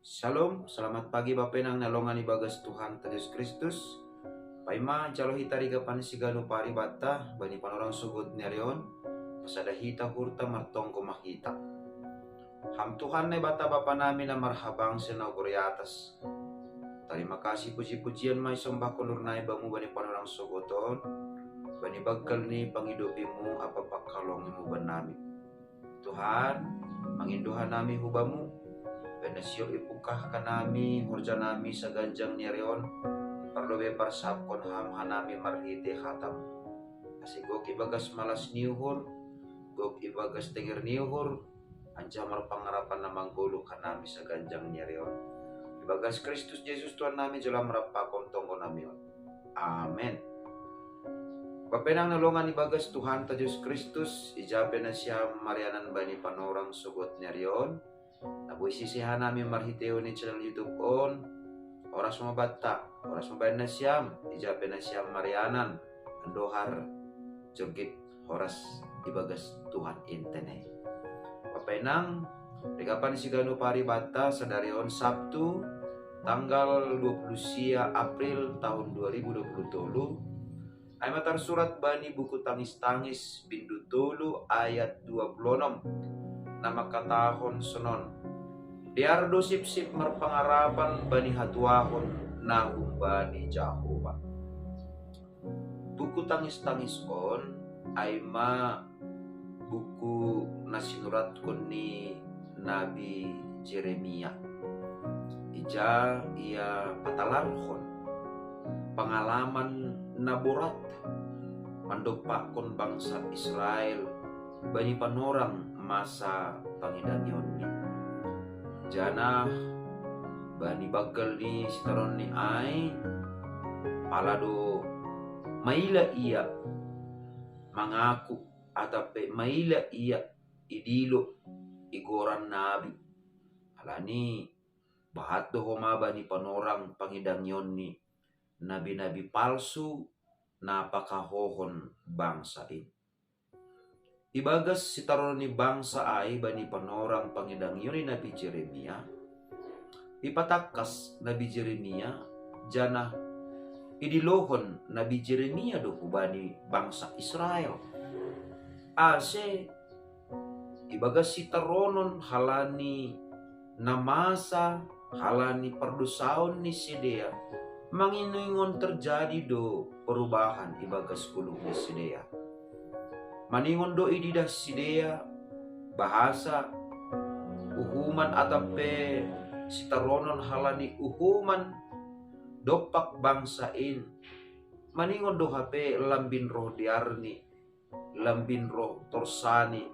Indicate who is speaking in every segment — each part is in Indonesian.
Speaker 1: Shalom, selamat pagi Bapenang nalongan ibagas Tuhan Yesus Kristus. Paima jalo hitari gapan sigano pari bata bani panorang sugut nerion pasada hita hurta martongko mahita. Ham Tuhan ne bata bapa namin na marhabang senau atas. Terima kasih puji-pujian mai sembah konur nai bamu bani panorang sugoton. Bani bagkal ni pangidopimu apa pakalongimu banami. Tuhan, manginduhan nami hubamu. Benasyo ipukah kanami horja nami sa ganjang nireon parlobe parsapkon ham hanami marhite hatam asigok ibagas malas niuhur gok ibagas tenger niuhur anjamar pangarapan na manggulu kanami sa ganjang nireon ibagas Kristus Yesus Tuhan nami jala merapakon tonggo nami. Amen. Bapenang nalongan ibagas Tuhan Yesus Kristus ijabe na siya marianan bani panorang sugot nireon. Nabuhi sisihan namin marhiteo ni channel YouTube on oras mabata, oras mabayan na siyam, ijabe na siyam marianan, andohar, jogit, oras ibagas Tuhan intene. Papainang, regapan sigano pari bata sa darion Sabtu, tanggal 20 April tahun 2020, ay matar surat bani buku tangis-tangis bindu tulu ayat 26. Nama katahon sunon biardo sip-sip marpangarapan bani hatuahon nahum bani Jahova. Buku tangis-tangis on ay buku na sinurat ko ni Nabi Jeremia. Ija ia patalarhon pengalaman naborat mandopakon bangsa Israel bani panorang masa pangidangyon ni jana bani bagal ni sitaron ni ay palado maila iya mangaku atape maila iya idilo igoran nabi alani bahat do homa bani panorang pangidangyon ni nabi-nabi palsu napakahohon bangsa ini. Ibagas sitaron ni bangsa ay bani panorang pangidang yun ni Nabi Jeremia. Ipatakas Nabi Jeremia jana idilohon Nabi Jeremia do bani bangsa Israel. Ase ibagas sitaronon halani namasa halani perdosaon ni sidea manginingon terjadi do perubahan ibagas kulung ni sidea. Maningon do ididah sidea bahasa uhuman atape sitaronon halani uhuman dopak bangsain maningon do hape lambin roh diarni lambin roh torsani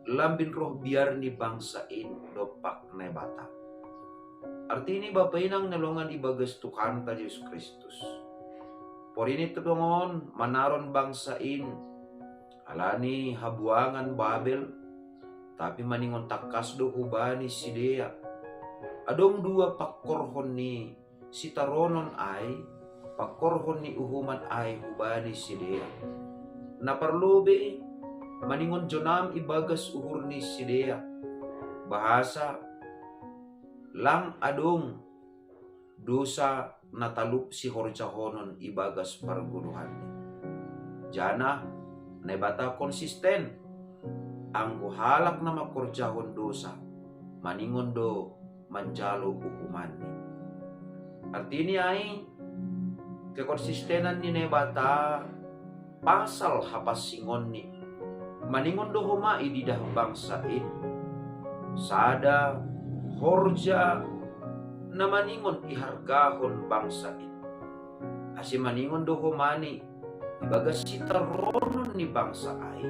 Speaker 1: lambin roh biarni bangsain dopak nebata. Artini bapainang nalongan ibagas Tuhan ta Yesus Kristus porini tudongon manaron bangsain alani habuangan Babel tapi maningon takas do hubani sidea adong dua pakorhon ni sitaronon ay pakorhon ni uhuman ay hubani sidea na parlobe maningon jonam ibagas uhur ni sidea bahasa lang adong dosa natalup si horjahonon ibagas parguluhan ni jana nebata konsisten anggo halak na makorjahon dosa maningon do manjalo hukuman ni. Artini ay kekonsistenan ni nebata pasal hapasingon ni maningon do huma ididah bangsain sada horja na maningon ihargahon bangsain asi maningon do humani ibagas sitaronon ni bangsa ay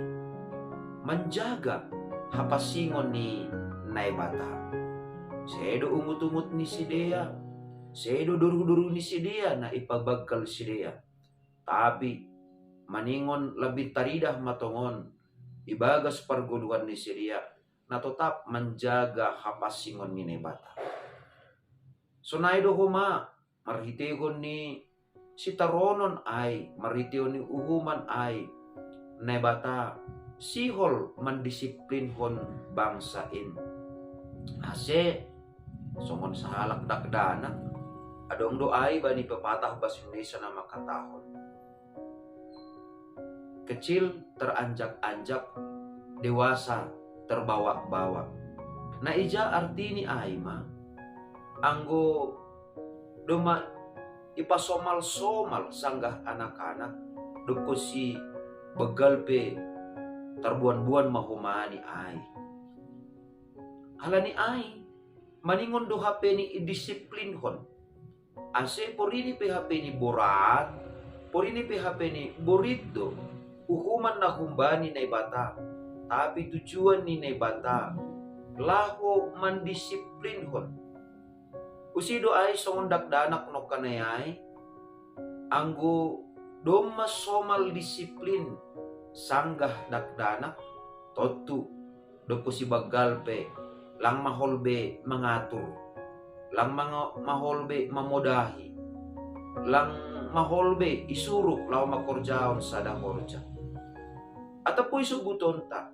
Speaker 1: menjaga hapasingon ni naibata. Sedo umut-umut ni sidea, sedo duru-duru ni sidea na ipabagkal sidea. Tapi maningon labit taridah matongon ibagas parguluhan ni sidea na tetap menjaga hapasingon ni naibata. So naido huma marhitegon ni sitaronon ay mariteo ni uhuman ay nebata sihol mandisiplinhon bangsain ase Songon sahalak dakdana. Adong doai bani pepatah bahasa Indonesia nama katahon. Kecil teranjak-anjak, dewasa terbawa-bawa. Nah ija arti ni aima anggo doma ipasomal-somal sanggah anak-anak dukusi begal pe terbuan-buan mahumani ai. Halani ai maningon do HP ni idisiplin hon. Ase porini pe HP ni borat, porini pe HP ni borido. Hukuman na humbani na ibata, tapi tujuan ni na ibata laho mandisiplin hon. Usido ay songondak danak no kanayay anggo doma somal disiplin sanggah dakdanak totu dopo si bagalpe lang maholbe mengatur, lang maholbe mamodahi, lang maholbe isuruh law makorjaon sada korja. Atapoy subuton ta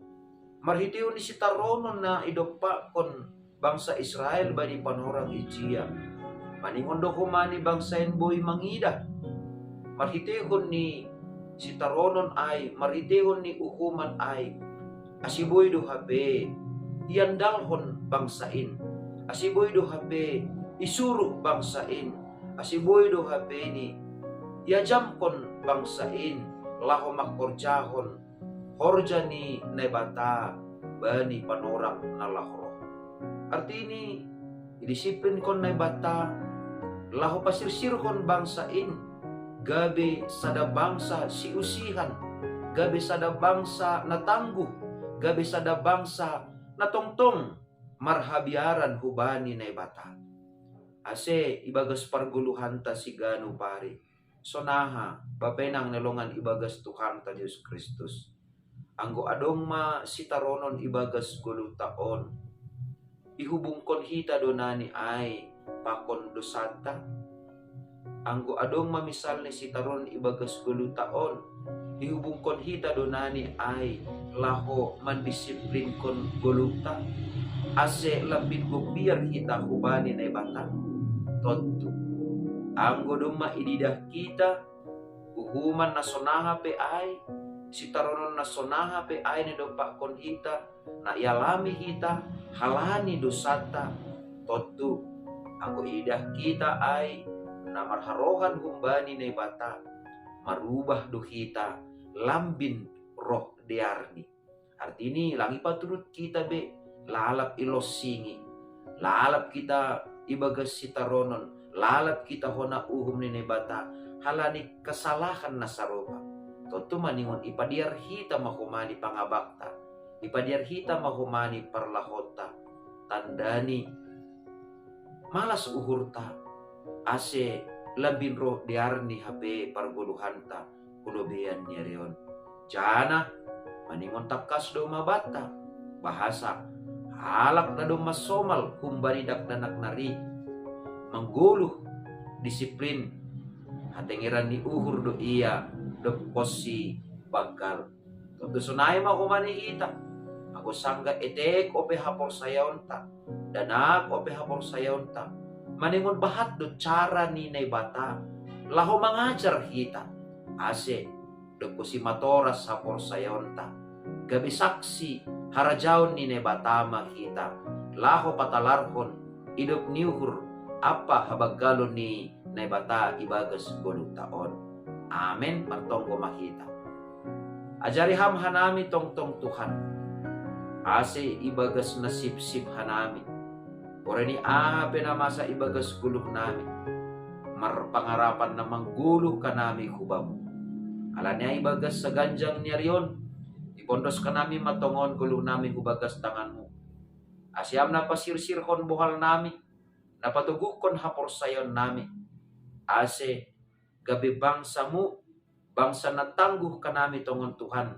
Speaker 1: marhitiw ni si taronon na idopa kon bangsa Israel bani panorang ijia. Maningon do kumani bangsa boy mangida. Marhitihon ni si taronon ay, marhitihon ni uhuman ay, asiboy do habe, iandalhon bangsain. Asiboy do habe, isuro bangsain. Asiboy do habe ni, iajamkon bangsain, laho makorjahon, horja ni nebata, bani panorang na lahoro. Arti ini disiplin kon na bata laho pasirsir kon bangsain gabi sada bangsa si usihan, gabi sada bangsa na tangguh, gabi sada bangsa na tongtong marhabiaran hubani na bata. Ase ibagas parguluhan ta si ganu pari sonaha bapenang nalongan ibagas Tuhan ta Yesus Kristus anggo adong ma sitaronon ibagas 10 taon ihubungkon hita donani ay pakon dosanta. Anggo adong mamisal ni sitaron ibagas 10 taon ihubungkon hita donani ay laho mandisiplin kon goluta ase labid ko biar hita hubani na bata tontu. Anggo doma ididah kita uhuman na sonaha pe ay sitaronon na sonaha pe ay ni dopa kon hita na ialami hita halani dosata totu. Anggo idah kita ay na marharohan humbani na bata marubah do kita lambin roh diarni. Artini langi paturut kita be lalap ilosingi, lalap kita ibagas sitaronon, lalap kita hona uhum ni bata halani kesalahan na saroba. Totu maningon ipadiar hita mahumani pangabakta, ipadiar hita mahumani parlahota, tandani malas uhurta ase labin roh diarni habe parguluhanta kulobean niarion. Jana maningon takas do mabata bahasa halak na do masomal kumbani dakdanak nari mangguluh disiplin hatengiran ni uhur do iya do posi bagal. Tentu sunay mahumani hita ako sangga etek ope hapor sayonta danak ope hapor sayonta maningon bahat do cara ni nay bata laho mangajar hita ase do posi matoras hapor sayonta gabi saksi harajaon ni nay bata makita laho patalarhon idop niuhur apa habagalon ni nay bata ibagas 10 taon. Amen martonggo makita. Ajari ham hanami tongtong Tuhan. Ase ibagas nasip-sip hanami. Oreni ape na masa ibagas guluh nami. Marpangarapan na mangguluh kanami kubamu. Alanya ibagas sa ganjang niarion. Ipondos kanami matongon guluh nami hubagas tanganmu. Asyam na pasirsirhon buhal nami. Napatugukon hapor sayon nami. Ase gabi bangsamu, bangsa na tangguh kanami tongon Tuhan,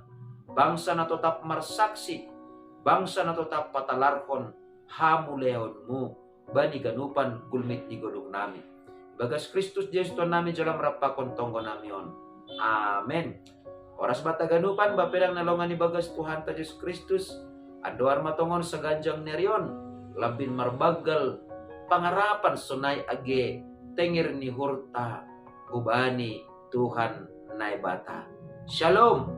Speaker 1: bangsa na tetap marsaksi, bangsa na tetap patalarhon hamuleonmu, bani ganupan gulmit ni gulung nami. Bagas Kristus Yesus nami jalam rapakon tonggo namion. Amen. Oras bata ganupan bapedang nalongan ni bagas Tuhan ta Yesus Kristus, andoar matongon sa ganjang nerion, labin marbagal pangarapan sunay age tengir ni hurta ubani Tuhan naibata. Shalom.